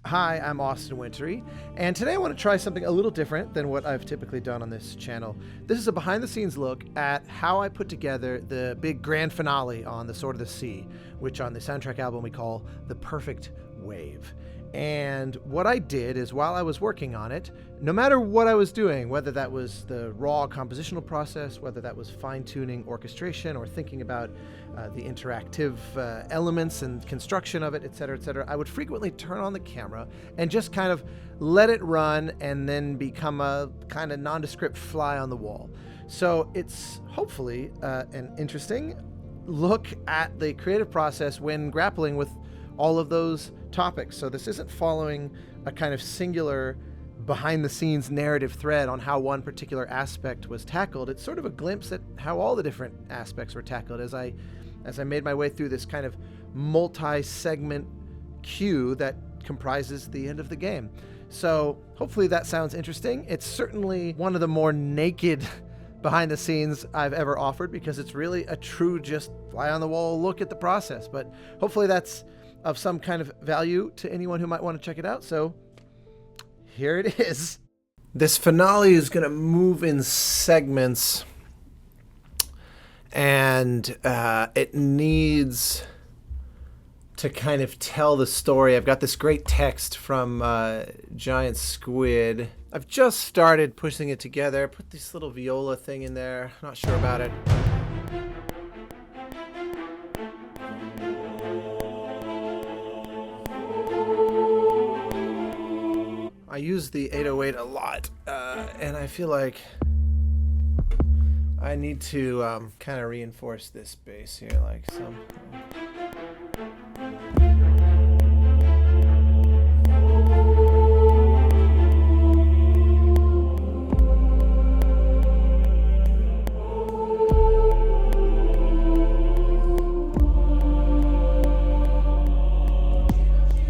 Hi, I'm Austin Wintory, and today I want to try something a little different than what I've typically done on this channel. This is a behind-the-scenes look at how I put together the big grand finale on The Sword of the Sea, which on the soundtrack album we call The Perfect Wave. And what I did is, while I was working on it, no matter what I was doing, whether that was the raw compositional process, whether that was fine-tuning orchestration or thinking about the interactive elements and construction of it, etc., I would frequently turn on the camera and just kind of let it run and then become a kind of nondescript fly on the wall. So it's hopefully an interesting look at the creative process when grappling with all of those topics. So this isn't following a kind of singular behind-the-scenes narrative thread on how one particular aspect was tackled. It's sort of a glimpse at how all the different aspects were tackled as I made my way through this kind of multi-segment queue that comprises the end of the game. So hopefully that sounds interesting. It's certainly one of the more naked behind the scenes I've ever offered, because it's really a true just fly on the wall look at the process. But hopefully that's of some kind of value to anyone who might want to check it out. So here it is. This finale is going to move in segments, and it needs to kind of tell the story. I've got this great text from Giant Squid. I've just started pushing it together. Put this little viola thing in there. Not sure about it. I use the 808 a lot, and I feel like I need to kind of reinforce this bass here, like some.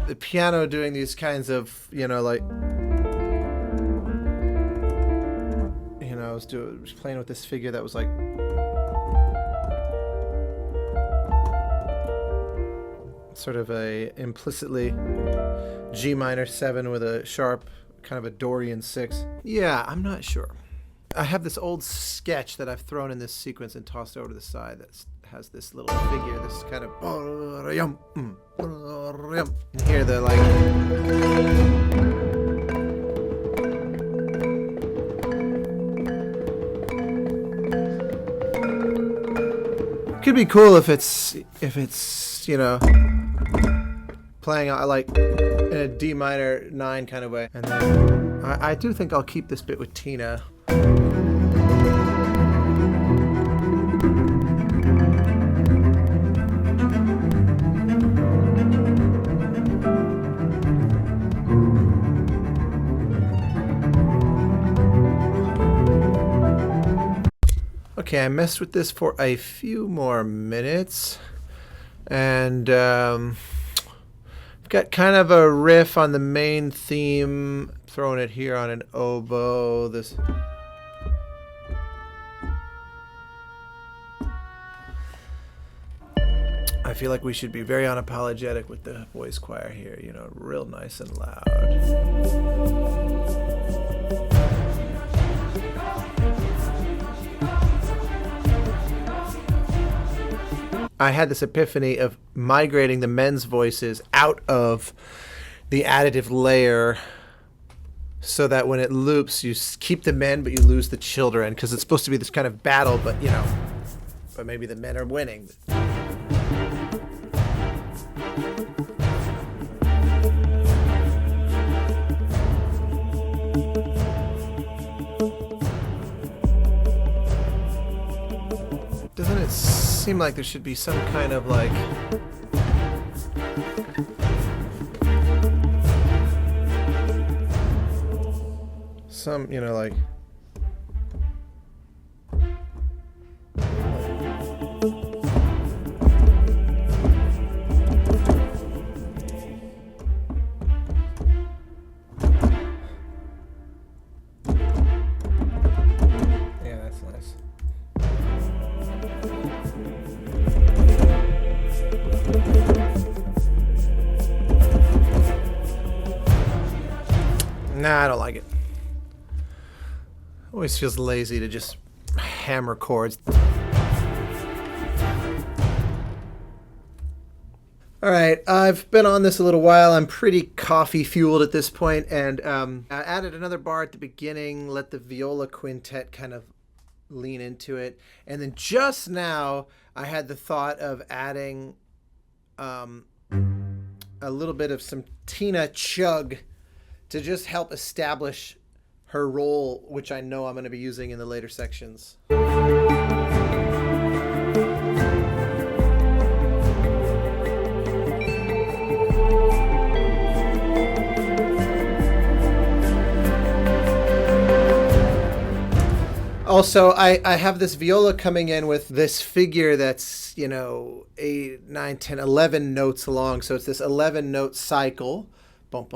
The piano doing these kinds of, like. I was playing with this figure that was like sort of a implicitly G minor 7 with a sharp kind of a Dorian 6. Yeah, I'm not sure. I have this old sketch that I've thrown in this sequence and tossed over to the side that has this little figure, this kind of and here they're like. Could be cool if it's playing like in a D minor 9 kind of way. And then I do think I'll keep this bit with Tina. Okay, I messed with this for a few more minutes, and I've got kind of a riff on the main theme, throwing it here on an oboe. I feel like we should be very unapologetic with the voice choir here, real nice and loud. I had this epiphany of migrating the men's voices out of the additive layer so that when it loops, you keep the men, but you lose the children, because it's supposed to be this kind of battle, but maybe the men are winning. Doesn't it seem like there should be some kind of like like yeah, that's nice. Nah, I don't like it. Always feels lazy to just hammer chords. All right, I've been on this a little while. I'm pretty coffee fueled at this point, and I added another bar at the beginning, let the viola quintet kind of lean into it, and then just now I had the thought of adding a little bit of some Tina chug to just help establish her role, which I know I'm going to be using in the later sections. Also, I have this viola coming in with this figure that's, 8, 9, 10, 11 notes long. So it's this 11 note cycle. And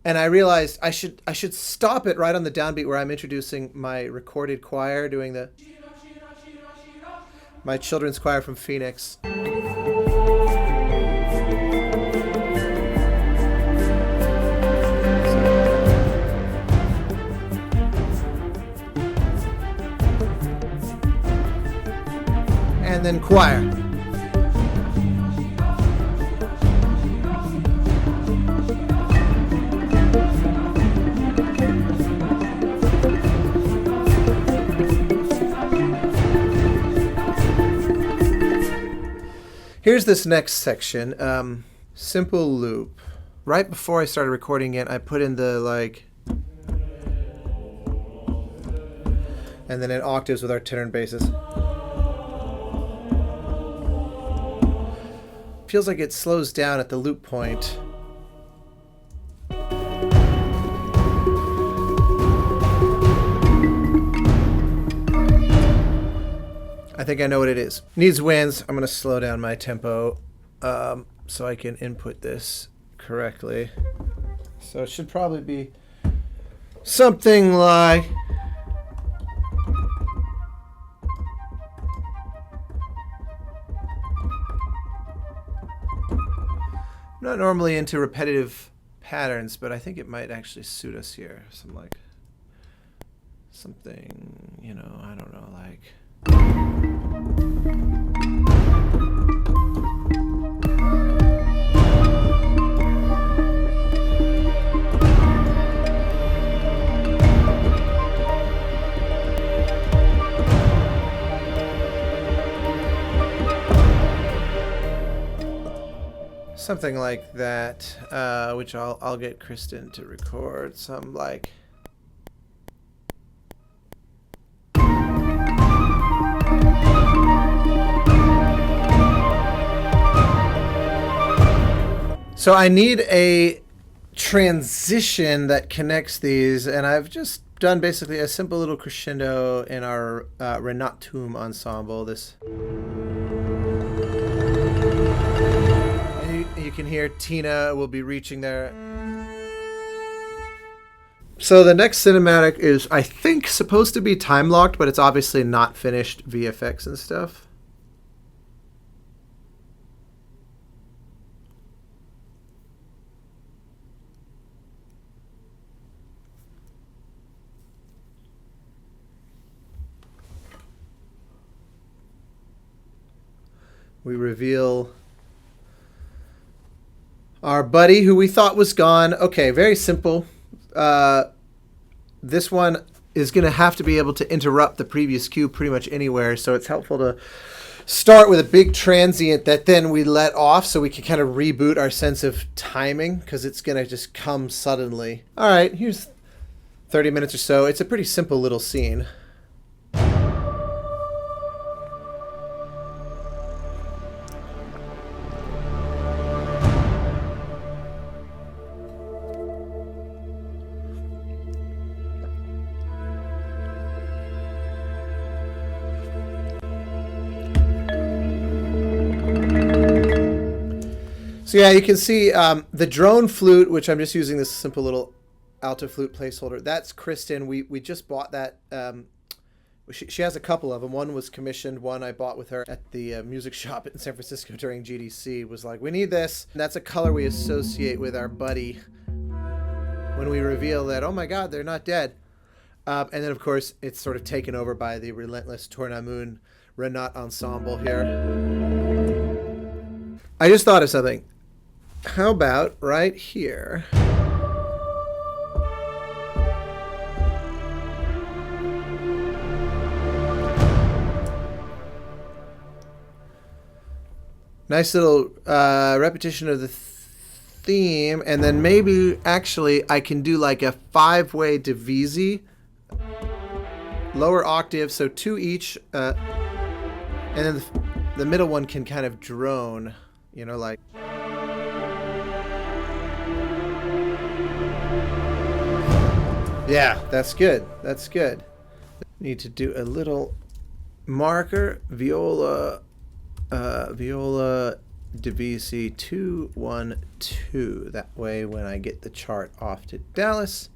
I realized I should stop it right on the downbeat where I'm introducing my recorded choir doing my children's choir from Phoenix. And then choir. Here's this next section, simple loop. Right before I started recording it, I put in the and then in octaves with our tenor and basses. Feels like it slows down at the loop point. I think I know what it is. Needs wins. I'm going to slow down my tempo so I can input this correctly. So it should probably be something like... I'm not normally into repetitive patterns, but I think it might actually suit us here. Something, I don't know, like... Something like that, which I'll get Kristen to record. Some like... So I need a transition that connects these, and I've just done basically a simple little crescendo in our Renatum ensemble. This... You can hear Tina will be reaching there. So the next cinematic is, I think, supposed to be time-locked, but it's obviously not finished VFX and stuff. We reveal our buddy who we thought was gone. Okay, very simple. This one is going to have to be able to interrupt the previous cue pretty much anywhere, so it's helpful to start with a big transient that then we let off so we can kind of reboot our sense of timing, because it's going to just come suddenly. All right, here's 30 minutes or so. It's a pretty simple little scene. So yeah, you can see the drone flute, which I'm just using this simple little alto flute placeholder. That's Kristen. We just bought that. She has a couple of them. One was commissioned. One I bought with her at the music shop in San Francisco during GDC. Was like, we need this. And that's a color we associate with our buddy when we reveal that, oh my God, they're not dead. And then, of course, it's sort of taken over by the relentless Tornamun Renat ensemble here. I just thought of something. How about right here? Nice little repetition of the theme, and then maybe actually I can do like a 5-way divisi, lower octave, so 2 each, and then the middle one can kind of drone, you know, like. Yeah, that's good. That's good. Need to do a little marker, viola divisi 2 1 2. That way, when I get the chart off to Dallas,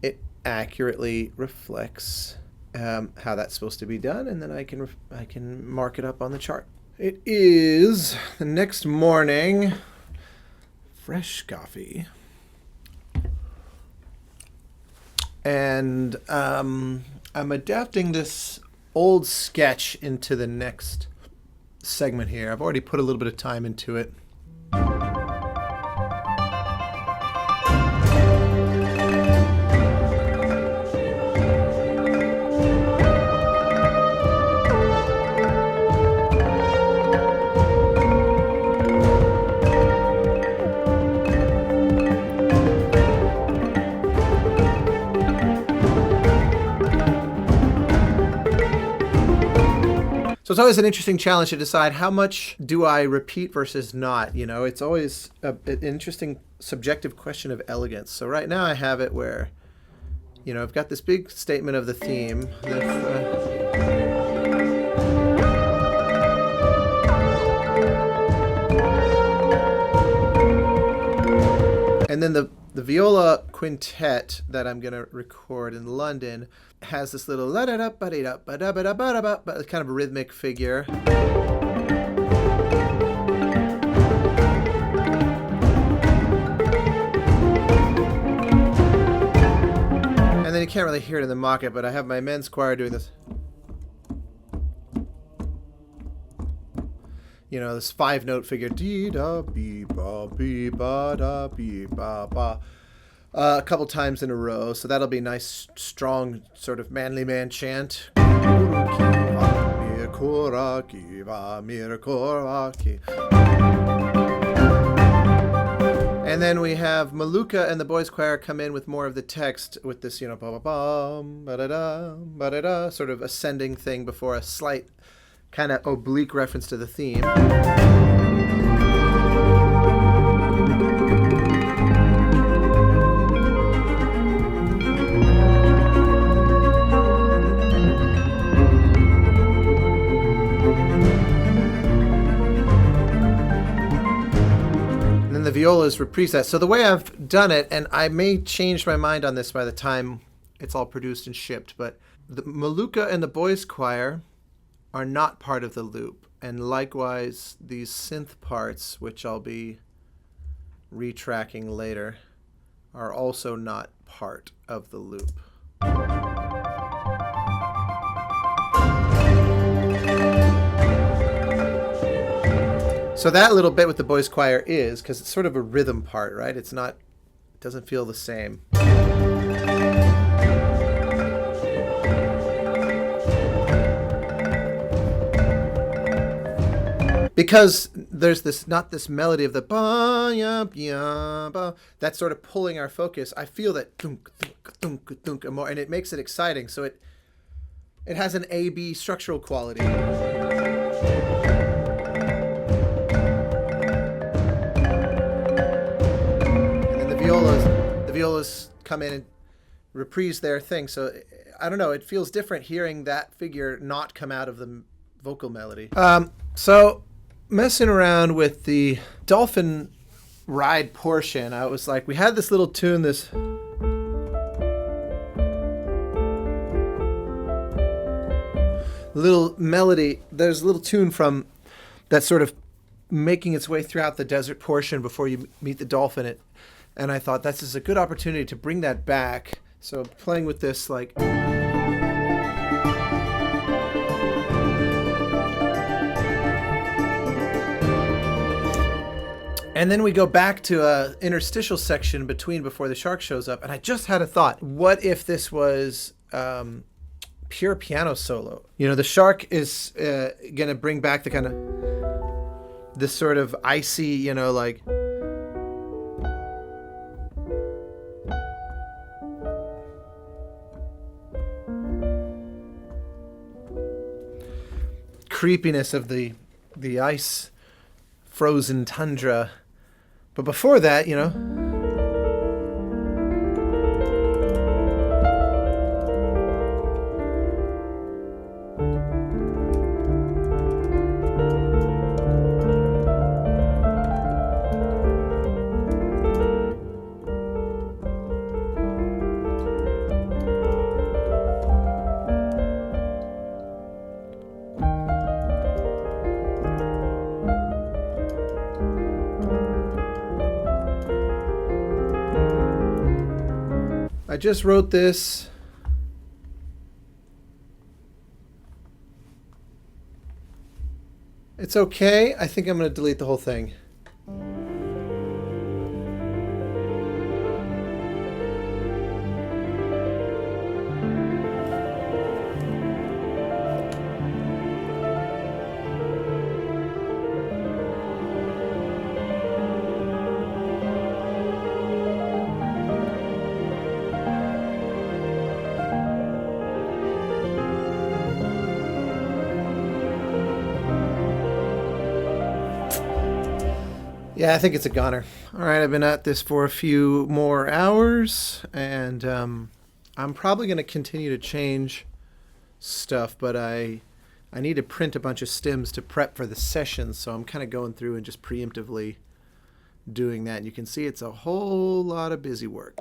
it accurately reflects how that's supposed to be done, and then I can mark it up on the chart. It is the next morning. Fresh coffee. And I'm adapting this old sketch into the next segment here. I've already put a little bit of time into it. So it's always an interesting challenge to decide how much do I repeat versus not. You know, it's always an interesting subjective question of elegance. So right now I have it where, you know, I've got this big statement of the theme. And then the viola quintet that I'm going to record in London has this little kind of rhythmic figure. And then you can't really hear it in the mock-up, but I have my men's choir doing this. You know, this 5-note figure. Dee da bee ba bee ba da bee ba ba. A couple times in a row, so that'll be nice, strong, sort of manly man chant. And then we have Maluka and the boys' choir come in with more of the text with this, you know, ba ba bum, ba da da, ba da da, sort of ascending thing before a slight kind of oblique reference to the theme. The violas reprise that. So the way I've done it, and I may change my mind on this by the time it's all produced and shipped, but the Maluka and the boys' choir are not part of the loop. And likewise, these synth parts, which I'll be retracking later, are also not part of the loop. So that little bit with the boys' choir is, because it's sort of a rhythm part, right? It's not, it doesn't feel the same. Because there's this, not this melody of the ba ya ya ba, that's sort of pulling our focus. I feel that thunk thunk thunk thunk more, and it makes it exciting. So it has an A-B structural quality. The violas come in and reprise their thing. So I don't know, it feels different hearing that figure not come out of the vocal melody. So messing around with the dolphin ride portion, I was like, we had this little tune, this little melody. There's a little tune from that sort of making its way throughout the desert portion before you meet the dolphin. And I thought this is a good opportunity to bring that back. So playing with this, like... And then we go back to a interstitial section between before the shark shows up. And I just had a thought. What if this was pure piano solo? You know, the shark is going to bring back the kind of... this sort of icy, you know, like... creepiness of the ice frozen tundra. But before that, you know... I just wrote this. It's okay. I think I'm going to delete the whole thing. Yeah, I think it's a goner. All right, I've been at this for a few more hours, and I'm probably going to continue to change stuff, but I need to print a bunch of stems to prep for the sessions, so I'm kind of going through and just preemptively doing that. And you can see it's a whole lot of busy work.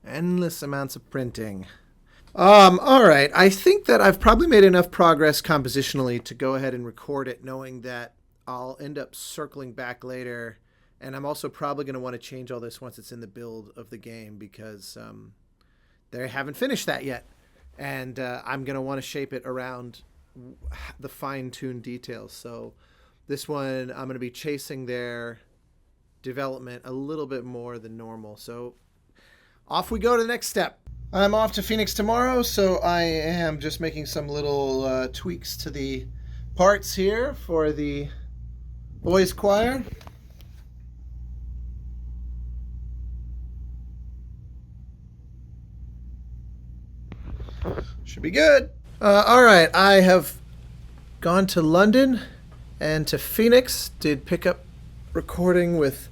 Endless amounts of printing. All right. I think that I've probably made enough progress compositionally to go ahead and record it, knowing that I'll end up circling back later. And I'm also probably going to want to change all this once it's in the build of the game, because they haven't finished that yet. And I'm going to want to shape it around the fine-tuned details. So this one, I'm going to be chasing their development a little bit more than normal. So off we go to the next step. I'm off to Phoenix tomorrow, so I am just making some little tweaks to the parts here for the boys' choir. Should be good. All right, I have gone to London and to Phoenix, did pick up recording with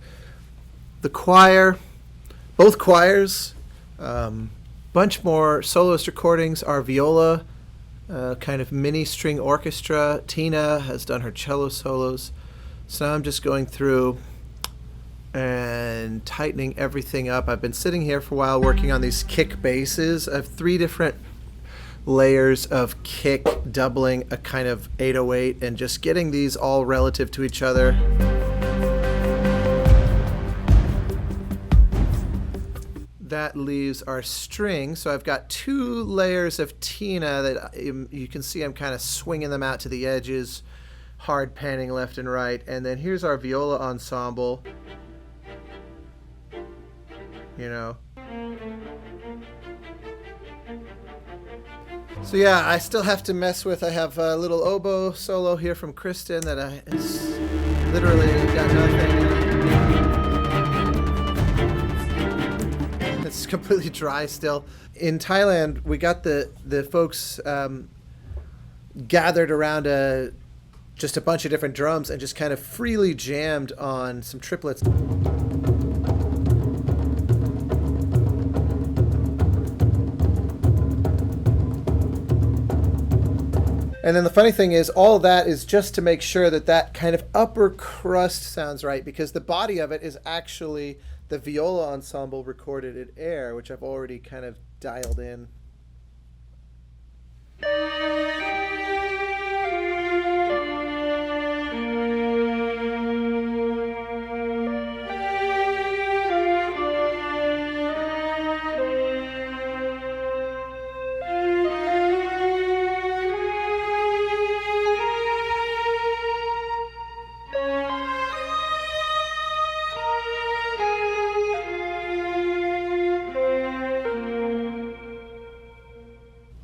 the choir. Both choirs, bunch more soloist recordings. Our viola, kind of mini string orchestra. Tina has done her cello solos. So now I'm just going through and tightening everything up. I've been sitting here for a while working on these kick basses. I have 3 different layers of kick, doubling a kind of 808, and just getting these all relative to each other. That leaves our string. So I've got 2 layers of Tina that you can see I'm kind of swinging them out to the edges, hard panning left and right. And then here's our viola ensemble. You know. So yeah, I still have to mess with, I have a little oboe solo here from Kristen that it's literally got nothing. It's completely dry still. In Thailand, we got the folks gathered around just a bunch of different drums and just kind of freely jammed on some triplets. And then the funny thing is, all of that is just to make sure that that kind of upper crust sounds right, because the body of it is actually the viola ensemble recorded at Air, which I've already kind of dialed in.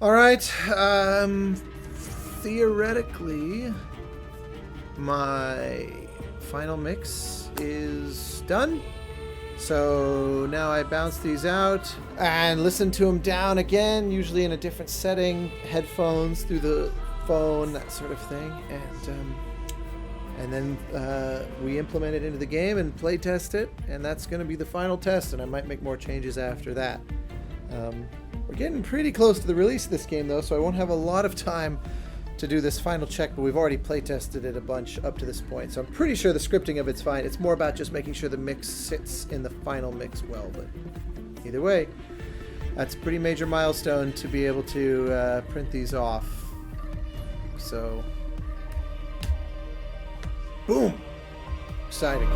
All right, theoretically, my final mix is done. So now I bounce these out and listen to them down again, usually in a different setting, headphones, through the phone, that sort of thing. And then we implement it into the game and play test it, and that's going to be the final test, and I might make more changes after that. We're getting pretty close to the release of this game, though, so I won't have a lot of time to do this final check, but we've already play tested it a bunch up to this point, so I'm pretty sure the scripting of it's fine. It's more about just making sure the mix sits in the final mix well, but either way, that's a pretty major milestone to be able to print these off. So, boom! Exciting.